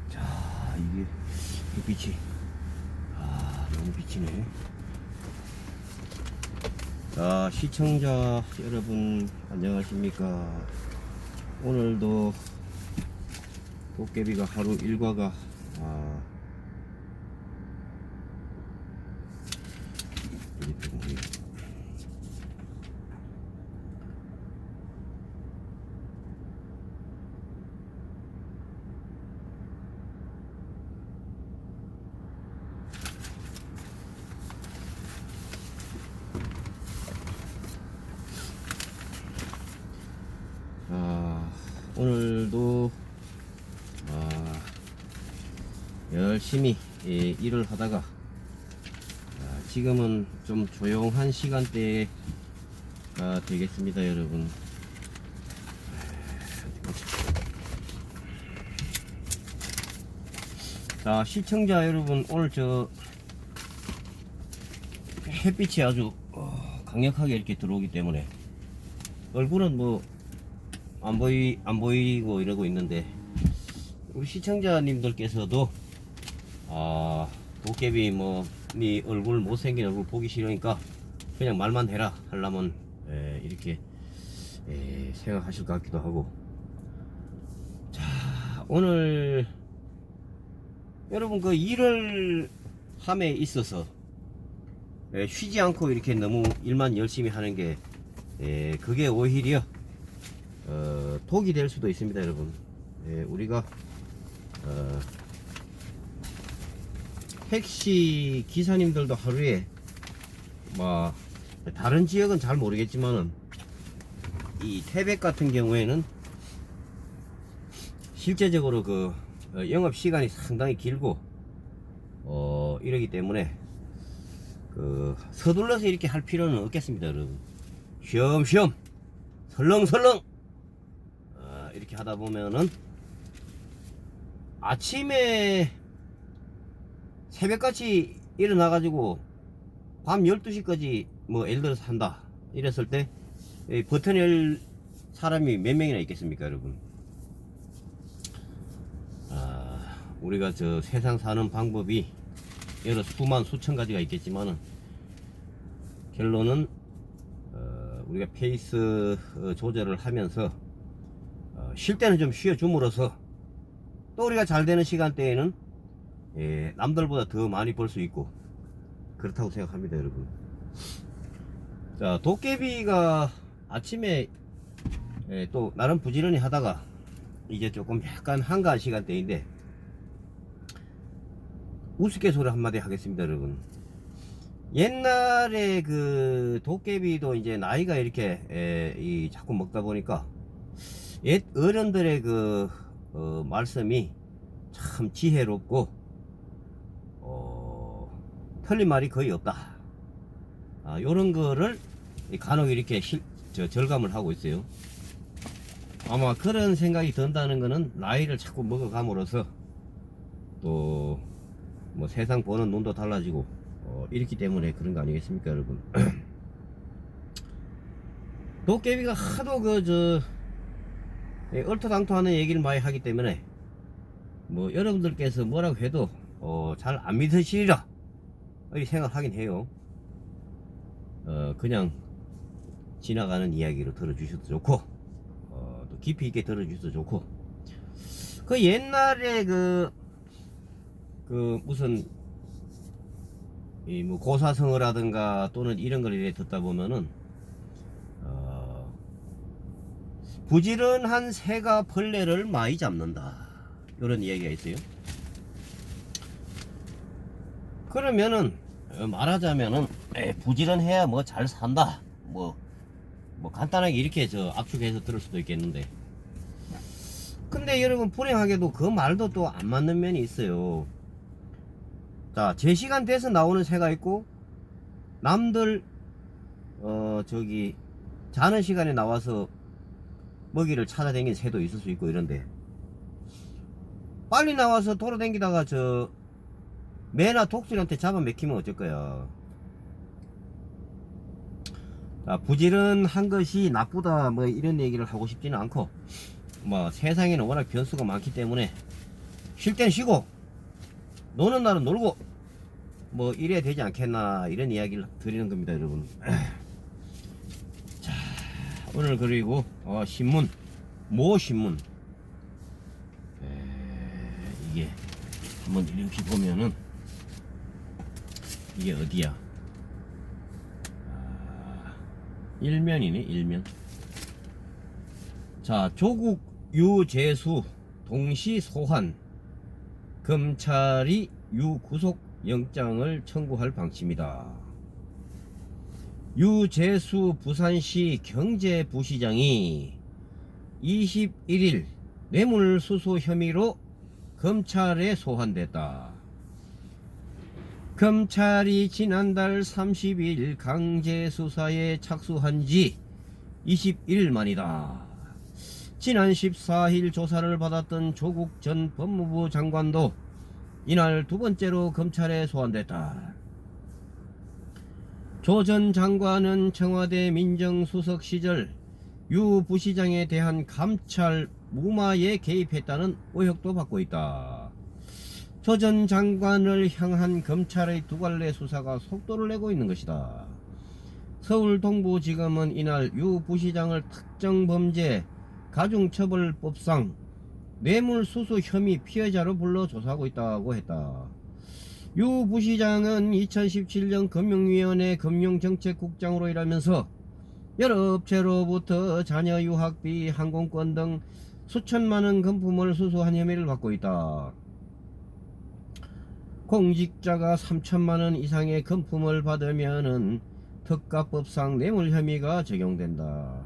자, 이게 햇빛이 너무 비치네. 자, 시청자 여러분 안녕하십니까. 오늘도 도깨비가 하루 일과가 오늘도 열심히 일을 하다가 지금은 좀 조용한 시간대가 되겠습니다, 여러분. 자, 시청자 여러분, 오늘 저 햇빛이 아주 강력하게 이렇게 들어오기 때문에 얼굴은 뭐 안 보이고 이러고 있는데, 우리 시청자님들께서도 도깨비 네 얼굴 못생긴 얼굴 보기 싫으니까 그냥 말만 해라 하려면 이렇게 생각하실 것 같기도 하고. 자, 오늘 여러분 그 일을 함에 있어서 쉬지 않고 이렇게 너무 일만 열심히 하는 게 그게 오히려 독이 될 수도 있습니다, 여러분. 우리가 택시 기사님들도 하루에 다른 지역은 잘 모르겠지만은 이 태백 같은 경우에는 실제적으로 그 영업 시간이 상당히 길고 이러기 때문에 그 서둘러서 이렇게 할 필요는 없겠습니다, 여러분. 쉬엄쉬엄 설렁설렁 이렇게 하다 보면은 아침에 새벽같이 일어나가지고 밤 12시까지 예를 들어서 한다 이랬을 때 버텨낼 사람이 몇 명이나 있겠습니까, 여러분. 우리가 저 세상 사는 방법이 여러 수만 수천 가지가 있겠지만은 결론은 우리가 페이스 조절을 하면서 쉴 때는 좀 쉬어줌으로써 또 우리가 잘 되는 시간대에는 남들보다 더 많이 벌 수 있고 그렇다고 생각합니다, 여러분. 자, 도깨비가 아침에 또 나름 부지런히 하다가 이제 조금 약간 한가한 시간대인데 우스갯소리 한마디 하겠습니다, 여러분. 옛날에 그 도깨비도 이제 나이가 이렇게 자꾸 먹다 보니까 옛 어른들의 그 말씀이 참 지혜롭고 틀린 말이 거의 없다. 요런 거를 간혹 이렇게 절감을 하고 있어요. 아마 그런 생각이 든다는 거는 나이를 자꾸 먹어감으로써 또 세상 보는 눈도 달라지고 이렇기 때문에 그런 거 아니겠습니까, 여러분. 도깨비가 하도 얼토당토하는 얘기를 많이 하기 때문에 여러분들께서 뭐라고 해도 잘 안 믿으시리라 이렇게 생각하긴 해요. 그냥 지나가는 이야기로 들어주셔도 좋고 또 깊이 있게 들어주셔도 좋고, 그 옛날에 무슨 고사성어라든가 또는 이런 걸 이렇게 듣다 보면은 부지런한 새가 벌레를 많이 잡는다 이런 이야기가 있어요. 그러면은 말하자면은 부지런해야 잘 산다 간단하게 이렇게 압축해서 들을 수도 있겠는데, 근데 여러분 불행하게도 그 말도 또 안 맞는 면이 있어요. 자, 제 시간 돼서 나오는 새가 있고 남들 자는 시간에 나와서 먹이를 찾아다니는 새도 있을 수 있고 이런데, 빨리 나와서 돌아다니다가 매나 독수리한테 잡아먹히면 어쩔 거야. 자, 부지런한 것이 나쁘다 이런 얘기를 하고 싶지는 않고, 뭐 세상에는 워낙 변수가 많기 때문에 쉴 땐 쉬고 노는 날은 놀고 뭐 이래야 되지 않겠나, 이런 이야기를 드리는 겁니다, 여러분. 자, 오늘 그리고 신문, 모 신문, 이게 한번 이렇게 보면은 이게 어디야? 일면이네, 일면. 자, 조국 유재수 동시 소환, 검찰이 유 구속 영장을 청구할 방침이다. 유재수 부산시 경제부시장이 21일 뇌물수수 혐의로 검찰에 소환됐다. 검찰이 지난달 30일 강제수사에 착수한 지 21일 만이다. 지난 14일 조사를 받았던 조국 전 법무부 장관도 이날 두 번째로 검찰에 소환됐다. 조 전 장관은 청와대 민정수석 시절 유 부시장에 대한 감찰 무마에 개입했다는 의혹도 받고 있다. 조 전 장관을 향한 검찰의 두 갈래 수사가 속도를 내고 있는 것이다. 서울 동부지검은 이날 유 부시장을 특정범죄 가중처벌법상 뇌물수수 혐의 피해자로 불러 조사하고 있다고 했다. 유 부시장은 2017년 금융위원회 금융정책국장으로 일하면서 여러 업체로부터 자녀 유학비, 항공권 등 수천만원 금품을 수수한 혐의를 받고 있다. 공직자가 3천만원 이상의 금품을 받으면은 특가법상 뇌물 혐의가 적용된다.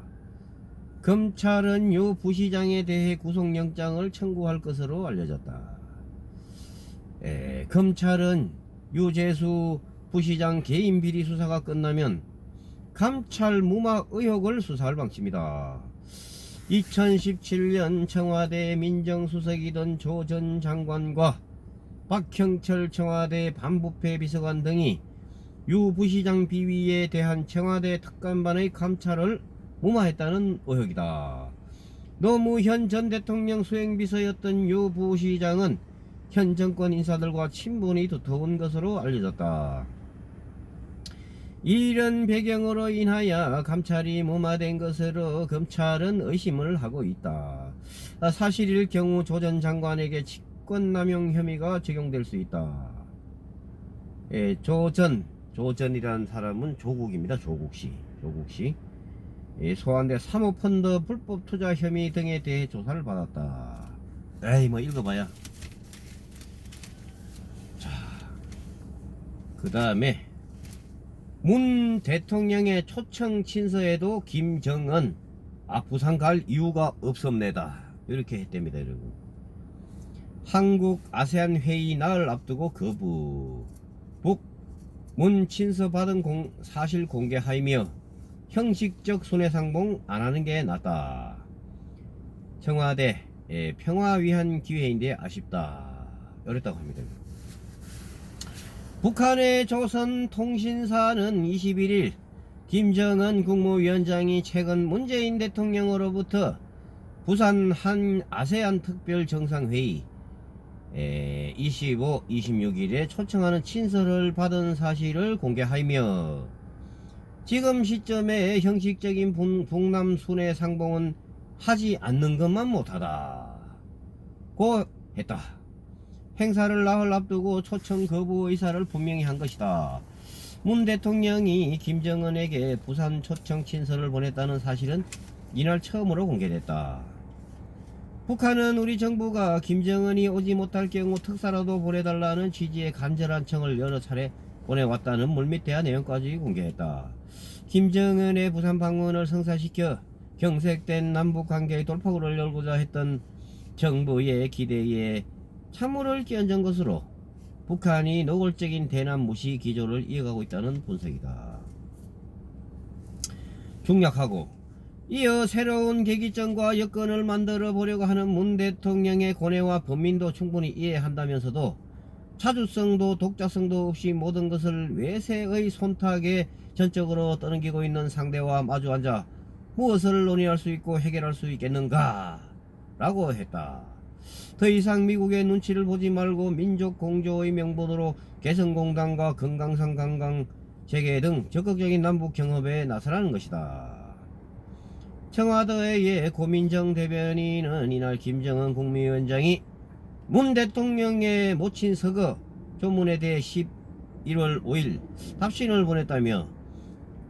검찰은 유 부시장에 대해 구속영장을 청구할 것으로 알려졌다. 검찰은 유재수 부시장 개인 비리 수사가 끝나면 감찰 무마 의혹을 수사할 방침이다. 2017년 청와대 민정수석이던 조 전 장관과 박형철 청와대 반부패 비서관 등이 유 부시장 비위에 대한 청와대 특감반의 감찰을 무마했다는 의혹이다. 노무현 전 대통령 수행비서였던 유 부시장은 현 정권 인사들과 친분이 두터운 것으로 알려졌다. 이런 배경으로 인하여 감찰이 무마된 것으로 검찰은 의심을 하고 있다. 사실일 경우 조 전 장관에게 직권남용 혐의가 적용될 수 있다. 조전이라는 사람은 조국입니다. 조국씨. 소환돼 사모펀드 불법 투자 혐의 등에 대해 조사를 받았다. 에이, 뭐 읽어봐야. 자, 그 다음에 문 대통령의 초청 친서에도 김정은 부산 갈 이유가 없습니다, 이렇게 했답니다, 여러분. 한국 아세안 회의 날을 앞두고 거부. 문 친서 받은 사실 공개하이며 형식적 손해상봉 안하는 게 낫다. 청와대 평화 위한 기회인데 아쉽다, 이랬다고 합니다. 북한의 조선통신사는 21일 김정은 국무위원장이 최근 문재인 대통령으로부터 부산 한 아세안 특별 정상회의 25, 26일에 초청하는 친서를 받은 사실을 공개하며 지금 시점에 형식적인 북남 순회 상봉은 하지 않는 것만 못하다 고 했다. 행사를 나흘 앞두고 초청 거부 의사를 분명히 한 것이다. 문 대통령이 김정은에게 부산 초청 친서를 보냈다는 사실은 이날 처음으로 공개됐다. 북한은 우리 정부가 김정은이 오지 못할 경우 특사라도 보내달라는 취지의 간절한 청을 여러 차례 보내왔다는 물밑 대화 내용까지 공개했다. 김정은의 부산 방문을 성사시켜 경색된 남북관계의 돌파구를 열고자 했던 정부의 기대에 찬물을 끼얹은 것으로 북한이 노골적인 대남 무시 기조를 이어가고 있다는 분석이다. 중략하고 이어 새로운 계기점과 여건을 만들어 보려고 하는 문 대통령의 고뇌와 범민도 충분히 이해한다면서도 자주성도 독자성도 없이 모든 것을 외세의 손탁에 전적으로 떠넘기고 있는 상대와 마주 앉아 무엇을 논의할 수 있고 해결할 수 있겠는가 라고 했다. 더 이상 미국의 눈치를 보지 말고 민족 공조의 명분으로 개성공단과 금강산 관광 재개 등 적극적인 남북 경협에 나서라는 것이다. 청와대의 고민정 대변인은 이날 김정은 국무위원장이 문 대통령의 모친 서거 조문에 대해 11월 5일 답신을 보냈다며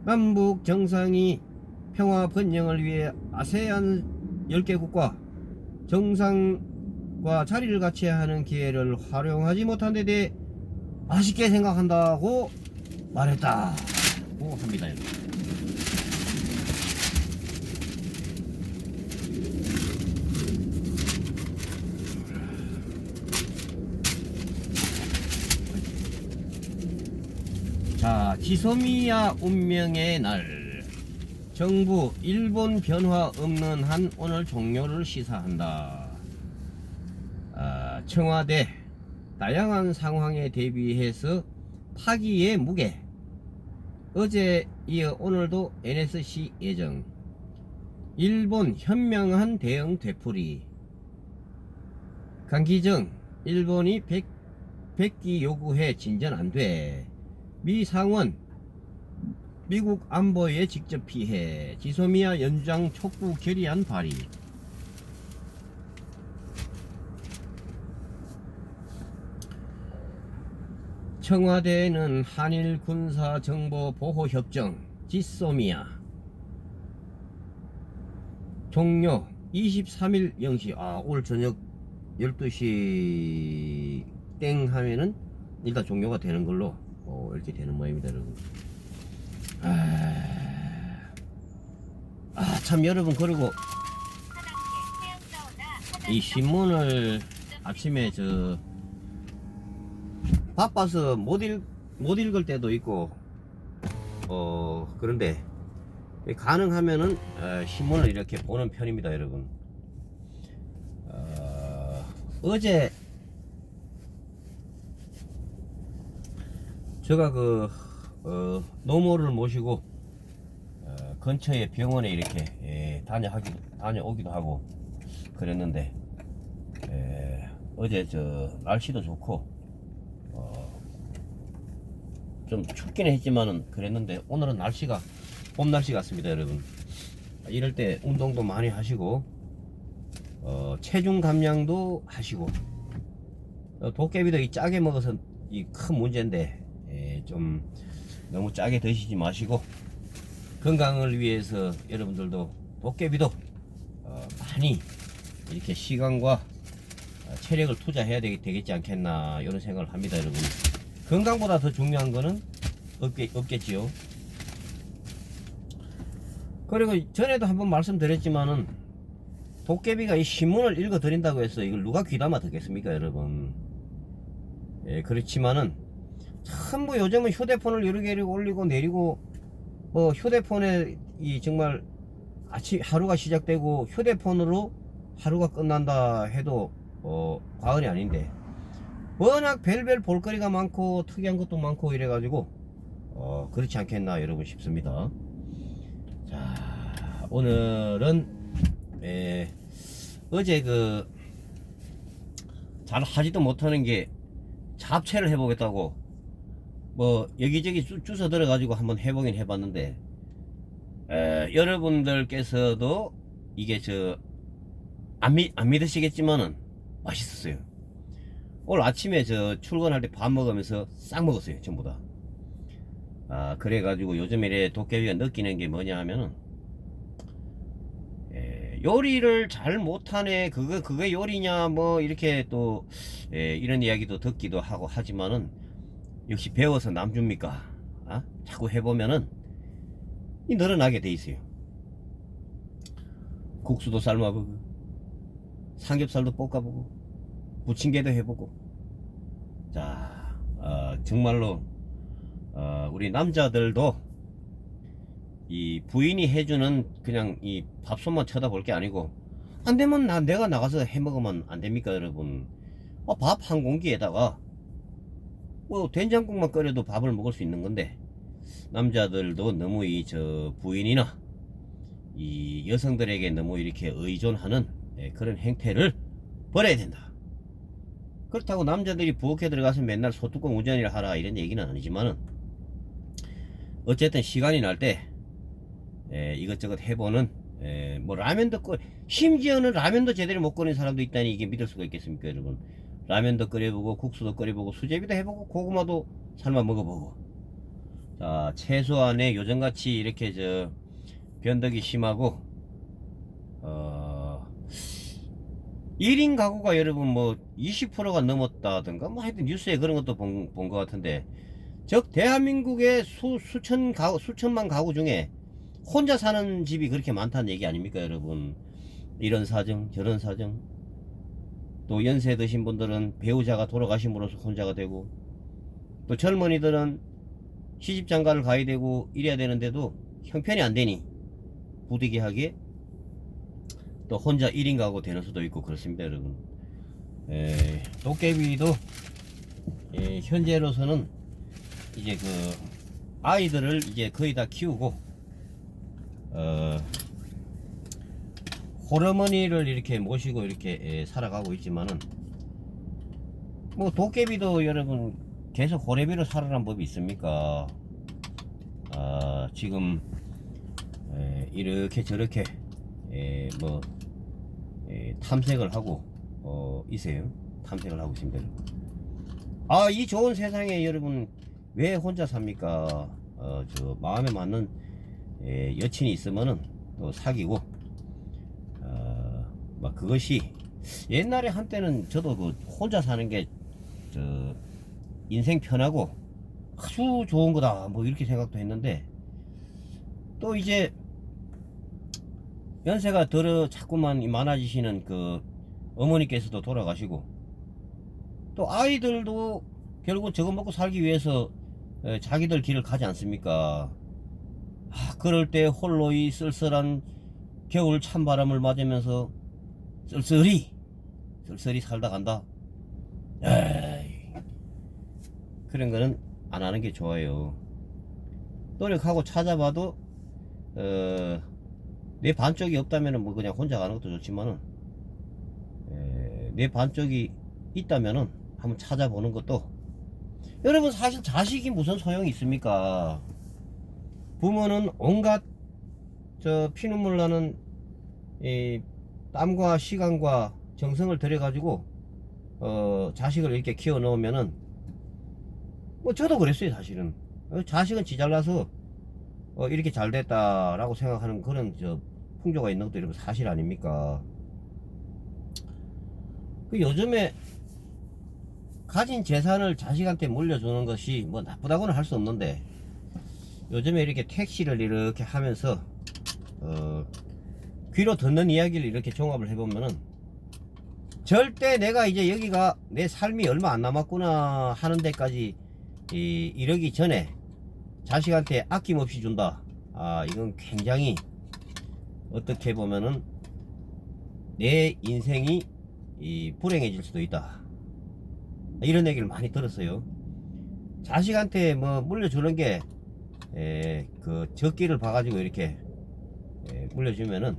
남북 정상이 평화 번영을 위해 아세안 10개국과 정상과 자리를 같이 하는 기회를 활용하지 못한 데 대해 아쉽게 생각한다고 말했다고 합니다. 자, 지소미아 운명의 날. 정부 일본 변화 없는 한 오늘 종료를 시사한다. 청와대 다양한 상황에 대비해서 파기의 무게. 어제 이어 오늘도 NSC 예정. 일본 현명한 대응 되풀이. 강기정 일본이 백기 요구해 진전 안돼. 미 상원 미국 안보에 직접 피해. 지소미아 연장 촉구 결의안 발의. 청와대는 한일 군사 정보 보호 협정 지소미아 종료 23일 0시. 오늘 저녁 12시 땡 하면은 일단 종료가 되는 걸로 이렇게 되는 모양입니다, 여러분. 참 여러분, 그리고 이 신문을 아침에 바빠서 못 읽을 때도 있고 그런데 가능하면은 신문을 이렇게 보는 편입니다, 여러분. 어제 제가 노모를 모시고 근처에 병원에 이렇게 다녀오기도 하고 그랬는데, 어제 날씨도 좋고 좀 춥긴 했지만은 그랬는데, 오늘은 날씨가 봄 날씨 같습니다, 여러분. 이럴 때 운동도 많이 하시고 체중 감량도 하시고, 도깨비도 이 짜게 먹어서 이 큰 문제인데, 좀 너무 짜게 드시지 마시고 건강을 위해서 여러분들도 도깨비도 많이 이렇게 시간과 체력을 투자해야 되겠지 않겠나, 이런 생각을 합니다, 여러분. 건강보다 더 중요한 거는 없겠지요. 그리고 전에도 한번 말씀드렸지만은, 도깨비가 이 신문을 읽어 드린다고 해서 이걸 누가 귀담아 듣겠습니까, 여러분. 그렇지만은 전부 요즘은 휴대폰을 여러 개를 올리고 내리고, 휴대폰에 정말 하루가 시작되고 휴대폰으로 하루가 끝난다 해도 과언이 아닌데, 워낙 별별 볼거리가 많고 특이한 것도 많고 이래가지고 그렇지 않겠나 여러분 싶습니다. 자, 오늘은 어제 잘 하지도 못하는 게 잡채를 해보겠다고 여기저기 주워 들어가지고 한번 해보긴 해봤는데, 여러분들께서도 이게 안 믿으시겠지만은 맛있었어요. 오늘 아침에 출근할 때 밥 먹으면서 싹 먹었어요, 전부 다. 그래가지고 요즘 이래 도깨비가 느끼는 게 뭐냐 하면은, 요리를 잘 못하네, 그게 요리냐, 이렇게 또 이런 이야기도 듣기도 하고 하지만은, 역시 배워서 남 줍니까? 자꾸 해보면은 늘어나게 돼 있어요. 국수도 삶아보고, 삼겹살도 볶아보고, 부침개도 해보고. 자, 정말로 우리 남자들도 이 부인이 해주는 그냥 이 밥솥만 쳐다볼 게 아니고, 안 되면 내가 나가서 해 먹으면 안 됩니까, 여러분? 밥 한 공기에다가 된장국만 끓여도 밥을 먹을 수 있는 건데, 남자들도 너무 부인이나 이 여성들에게 너무 이렇게 의존하는 그런 행태를 버려야 된다. 그렇다고 남자들이 부엌에 들어가서 맨날 소뚜껑 운전이라 하라 이런 얘기는 아니지만은 어쨌든 시간이 날 때 이것저것 해보는 뭐 라면도 심지어는 라면도 제대로 못 끓인 사람도 있다니 이게 믿을 수가 있겠습니까 여러분. 라면도 끓여보고 국수도 끓여보고 수제비도 해보고 고구마도 삶아 먹어보고. 자, 최소한의 요즘같이 이렇게 변덕이 심하고 1인 가구가 여러분 뭐 20%가 넘었다든가 뭐 하여튼 뉴스에 그런 것도 본 것 같은데, 즉 대한민국의 수천만 가구 중에 혼자 사는 집이 그렇게 많다는 얘기 아닙니까 여러분. 이런 사정 저런 사정, 또 연세 드신 분들은 배우자가 돌아가심으로써 혼자가 되고, 또 젊은이들은 시집장가를 가야 되고 이래야 되는데도 형편이 안 되니 부득이하게 또 혼자 1인 가구 되는 수도 있고 그렇습니다 여러분. 도깨비도 현재로서는 이제 아이들을 이제 거의 다 키우고 홀어머니를 이렇게 모시고 이렇게 살아가고 있지만은, 뭐 도깨비도 여러분 계속 호래비로 살아란 법이 있습니까? 지금 이렇게 저렇게 뭐 탐색을 하고 있어요. 탐색을 하고 있습니다. 이 좋은 세상에 여러분 왜 혼자 삽니까? 마음에 맞는 여친이 있으면은 또 사귀고, 막 그것이 옛날에 한때는 저도 혼자 사는 게 인생 편하고 아주 좋은 거다 뭐 이렇게 생각도 했는데, 또 이제 연세가 자꾸만 많아지시는 어머니께서도 돌아가시고, 또 아이들도 결국 저거 먹고 살기 위해서 자기들 길을 가지 않습니까? 그럴 때 홀로 이 쓸쓸한 겨울 찬바람을 맞으면서 쓸쓸히 살다 간다. 에이, 그런 거는 안 하는 게 좋아요. 노력하고 찾아봐도 내 반쪽이 없다면은 뭐 그냥 혼자 가는 것도 좋지만은, 내 반쪽이 있다면은 한번 찾아보는 것도. 여러분 사실 자식이 무슨 소용이 있습니까? 부모는 온갖 피눈물 나는 땀과 시간과 정성을 들여 가지고 자식을 이렇게 키워 놓으면은, 뭐 저도 그랬어요 사실은. 자식은 지 잘나서 이렇게 잘 됐다라고 생각하는 그런 풍조가 있는 것도 여러분 사실 아닙니까? 요즘에 가진 재산을 자식한테 물려주는 것이 뭐 나쁘다고는 할 수 없는데, 요즘에 이렇게 택시를 이렇게 하면서 귀로 듣는 이야기를 이렇게 종합을 해보면은, 절대 내가 이제 여기가 내 삶이 얼마 안 남았구나 하는 데까지 이러기 전에 자식한테 아낌없이 준다. 이건 굉장히 어떻게 보면은 내 인생이 불행해질 수도 있다. 이런 얘기를 많이 들었어요. 자식한테 뭐 물려주는 게 적기를 봐가지고 이렇게 물려주면은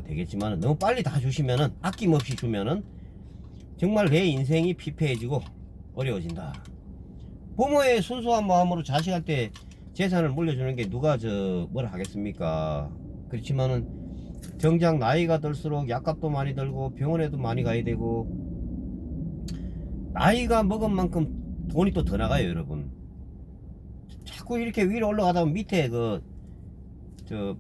되겠지만, 너무 빨리 다 주시면은, 아낌없이 주면은 정말 내 인생이 피폐해지고 어려워진다. 부모의 순수한 마음으로 자식한테 재산을 물려주는 게 누가 뭐라 하겠습니까? 그렇지만은 정작 나이가 들수록 약값도 많이 들고 병원에도 많이 가야 되고, 나이가 먹은 만큼 돈이 또 더 나가요 여러분. 자꾸 이렇게 위로 올라가다 보면 밑에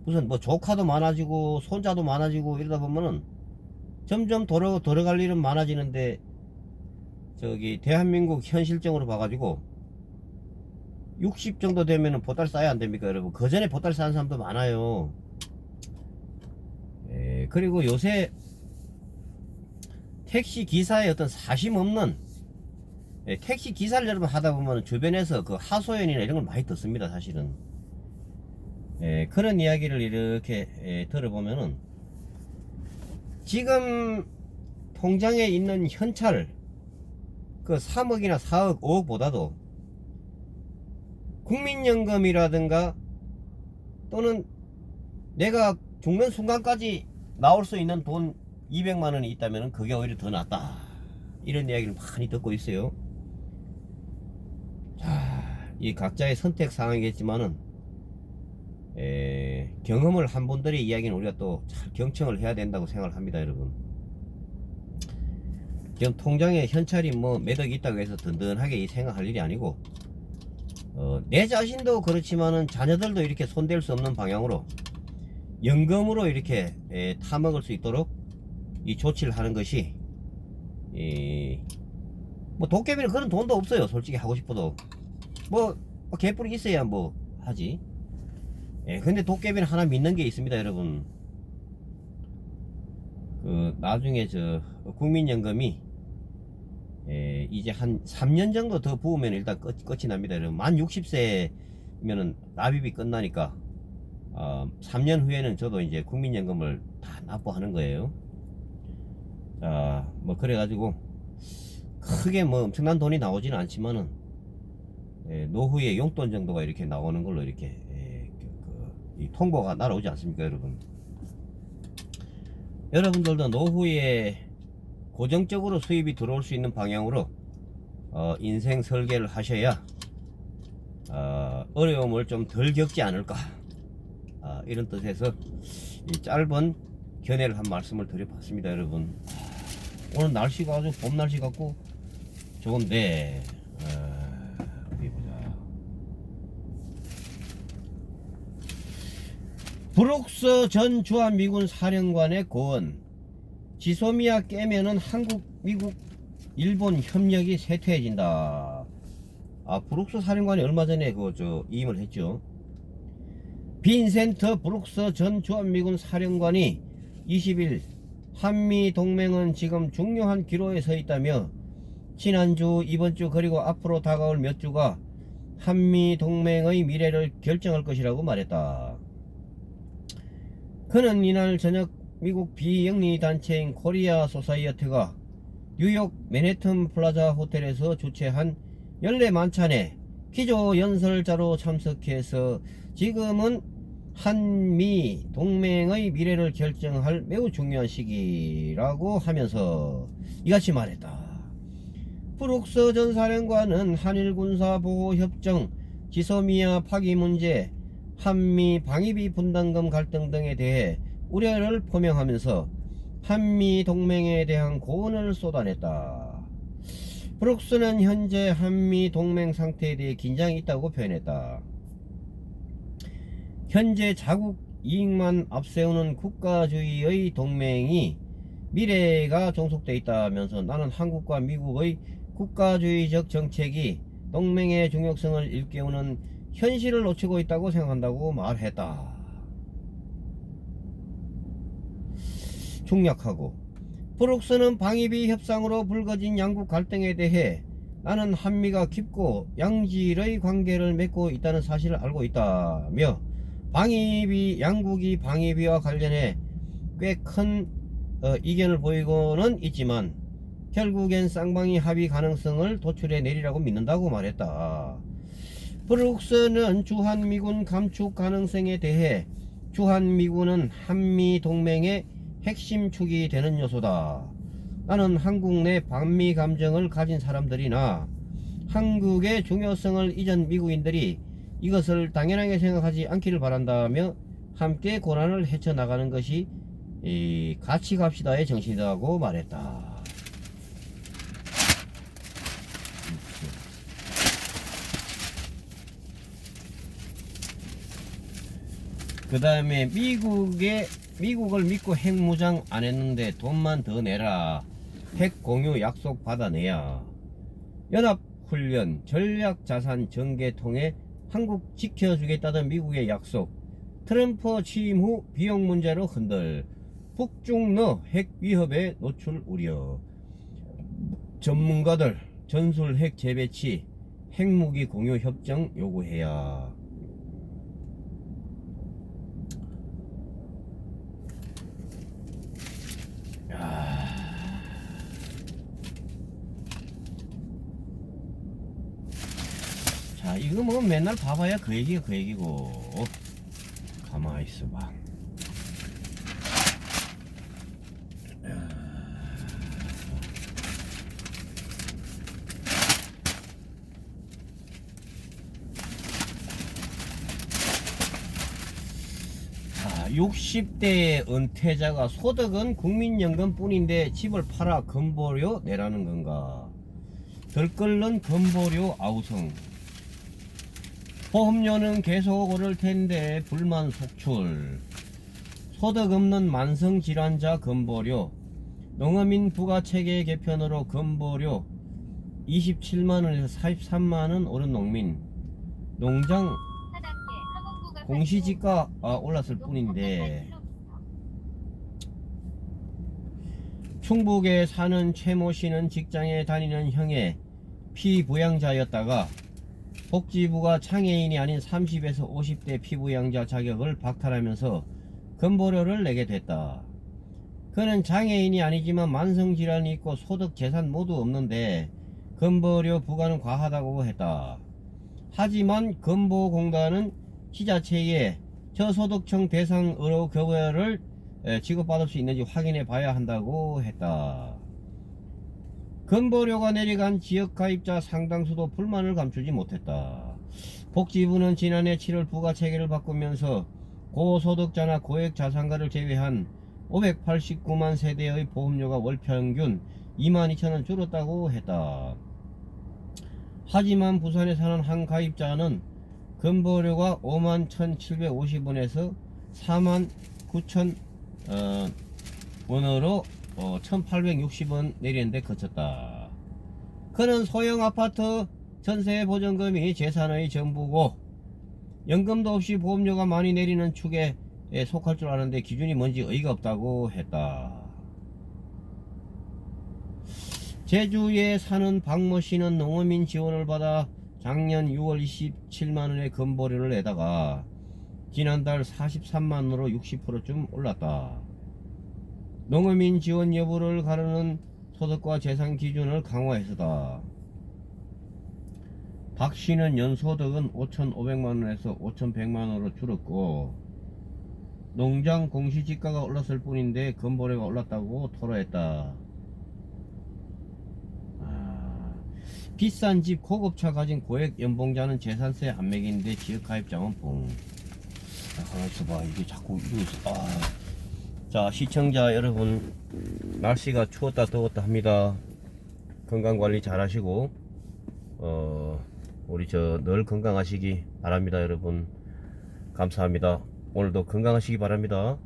무슨 뭐 조카도 많아지고 손자도 많아지고 이러다 보면은 점점 돌아갈 일은 많아지는데, 대한민국 현실적으로 봐가지고 60 정도 되면은 보따리 싸야 안 됩니까 여러분? 그 전에 보따리 싸는 사람도 많아요. 그리고 요새 택시 기사의 어떤 사심 없는 택시 기사를 여러분 하다 보면 주변에서 하소연이나 이런 걸 많이 듣습니다 사실은. 그런 이야기를 이렇게 들어보면은, 지금 통장에 있는 현찰 3억이나 4억 5억보다도 국민연금이라든가 또는 내가 죽는 순간까지 나올 수 있는 돈 200만 원이 있다면 그게 오히려 더 낫다. 이런 이야기를 많이 듣고 있어요. 자, 이 각자의 선택 사항이겠지만은 경험을 한 분들의 이야기는 우리가 또 잘 경청을 해야 된다고 생각을 합니다, 여러분. 지금 통장에 현찰이 뭐 몇 억이 있다고 해서 든든하게 생각할 일이 아니고, 내 자신도 그렇지만은 자녀들도 이렇게 손댈 수 없는 방향으로 연금으로 이렇게 타먹을 수 있도록 이 조치를 하는 것이, 뭐 도깨비는 그런 돈도 없어요. 솔직히 하고 싶어도 뭐 개뿔이 있어야 뭐 하지. 근데 도깨비는 하나 믿는 게 있습니다, 여러분. 나중에 저 국민연금이 이제 한 3년 정도 더 부으면 일단 끝이 납니다, 여러분. 만 60세면은 납입이 끝나니까 3년 후에는 저도 이제 국민연금을 다 납부하는 거예요. 자, 뭐 그래가지고 크게 뭐 엄청난 돈이 나오지는 않지만은 노후에 용돈 정도가 이렇게 나오는 걸로 이렇게 이 통보가 날아오지 않습니까, 여러분? 여러분들도 노후에 고정적으로 수입이 들어올 수 있는 방향으로 인생 설계를 하셔야 어려움을 좀 덜 겪지 않을까, 이런 뜻에서 이 짧은 견해를 한 말씀을 드려봤습니다, 여러분. 오늘 날씨가 아주 봄 날씨 같고 좋은데, 어디 보자. 브룩스 전 주한미군 사령관의 고언. 지소미아 깨면은 한국, 미국, 일본 협력이 쇠퇴해진다. 브룩스 사령관이 얼마 전에 이임을 했죠. 빈센트 브룩스 전 주한미군 사령관이 20일 한미 동맹은 지금 중요한 기로에 서 있다며 지난주, 이번주 그리고 앞으로 다가올 몇 주가 한미 동맹의 미래를 결정할 것이라고 말했다. 그는 이날 저녁 미국 비영리 단체인 코리아 소사이어티가 뉴욕 맨해튼 플라자 호텔에서 주최한 연례 만찬에 기조 연설자로 참석해서 지금은 한미 동맹의 미래를 결정할 매우 중요한 시기라고 하면서 이같이 말했다. 브룩스 전 사령관은 한일 군사 보호 협정, 지소미아 파기 문제, 한미 방위비 분담금 갈등 등에 대해 우려를 표명하면서 한미 동맹에 대한 고언을 쏟아냈다. 브룩스는 현재 한미 동맹 상태에 대해 긴장이 있다고 표현했다. 현재 자국 이익만 앞세우는 국가주의의 동맹이 미래가 종속되어 있다면서 나는 한국과 미국의 국가주의적 정책이 동맹의 중요성을 일깨우는 현실을 놓치고 있다고 생각한다고 말했다. 중략하고 브룩스는 방위비 협상으로 불거진 양국 갈등에 대해 나는 한미가 깊고 양질의 관계를 맺고 있다는 사실을 알고 있다며 양국이 방위비와 관련해 꽤 큰 이견을 보이고는 있지만 결국엔 쌍방이 합의 가능성을 도출해 내리라고 믿는다고 말했다. 브룩스는 주한미군 감축 가능성에 대해 주한미군은 한미 동맹의 핵심 축이 되는 요소다. 나는 한국 내 반미 감정을 가진 사람들이나 한국의 중요성을 잊은 미국인들이 이것을 당연하게 생각하지 않기를 바란다며 함께 고난을 헤쳐나가는 것이 같이 갑시다의 정신이라고 말했다. 그 다음에 미국을 믿고 핵무장 안 했는데 돈만 더 내라. 핵 공유 약속 받아내야. 연합훈련 전략자산 전개 통해 한국 지켜주겠다던 미국의 약속. 트럼프 취임 후 비용 문제로 흔들. 북중러 핵 위협에 노출 우려. 전문가들 전술 핵 재배치 핵무기 공유 협정 요구해야. 자, 이거 뭐 맨날 봐봐야 그 얘기가 그 얘기고. 가만히 있어봐. 60대 은퇴자가 소득은 국민연금뿐인데 집을 팔아 건보료 내라는 건가? 들끓는 건보료 아우성. 보험료는 계속 오를 텐데 불만 속출. 소득 없는 만성질환자 건보료. 농어민 부가체계 개편으로 건보료 27만원에서 43만원 오른 농민. 농장 공시지가 올랐을 뿐인데. 충북에 사는 최모 씨는 직장에 다니는 형의 피부양자였다가 복지부가 장애인이 아닌 30에서 50대 피부양자 자격을 박탈하면서 건보료를 내게 됐다. 그는 장애인이 아니지만 만성질환이 있고 소득 재산 모두 없는데 건보료 부과는 과하다고 했다. 하지만 건보공단은 지자체에 저소득층 대상 의료급여를 지급받을 수 있는지 확인해 봐야 한다고 했다. 건보료가 내려간 지역가입자 상당수도 불만을 감추지 못했다. 복지부는 지난해 7월 부가체계를 바꾸면서 고소득자나 고액자산가를 제외한 589만 세대의 보험료가 월평균 22,000원 줄었다고 했다. 하지만 부산에 사는 한 가입자는 건보료가 51,750원에서 49,000원으로 1,860원 내리는데 그쳤다. 그는 소형 아파트 전세 보전금이 재산의 전부고 연금도 없이 보험료가 많이 내리는 축에 속할 줄 아는데 기준이 뭔지 어이가 없다고 했다. 제주에 사는 박모 씨는 농어민 지원을 받아 작년 6월 27만원의 건보료를 내다가 지난달 43만원으로 60%쯤 올랐다. 농어민 지원 여부를 가르는 소득과 재산 기준을 강화해서다. 박 씨는 연소득은 5,500만원에서 5,100만원으로 줄었고 농장 공시지가가 올랐을 뿐인데 건보료가 올랐다고 토로했다. 비싼 집 고급차 가진 고액 연봉자는 재산세 안 매기는데 지역가입자만 뽕. 가만있어봐, 이게 자꾸 이러고. 자, 시청자 여러분, 날씨가 추웠다 더웠다 합니다. 건강관리 잘 하시고 우리 늘 건강하시기 바랍니다. 여러분 감사합니다. 오늘도 건강하시기 바랍니다.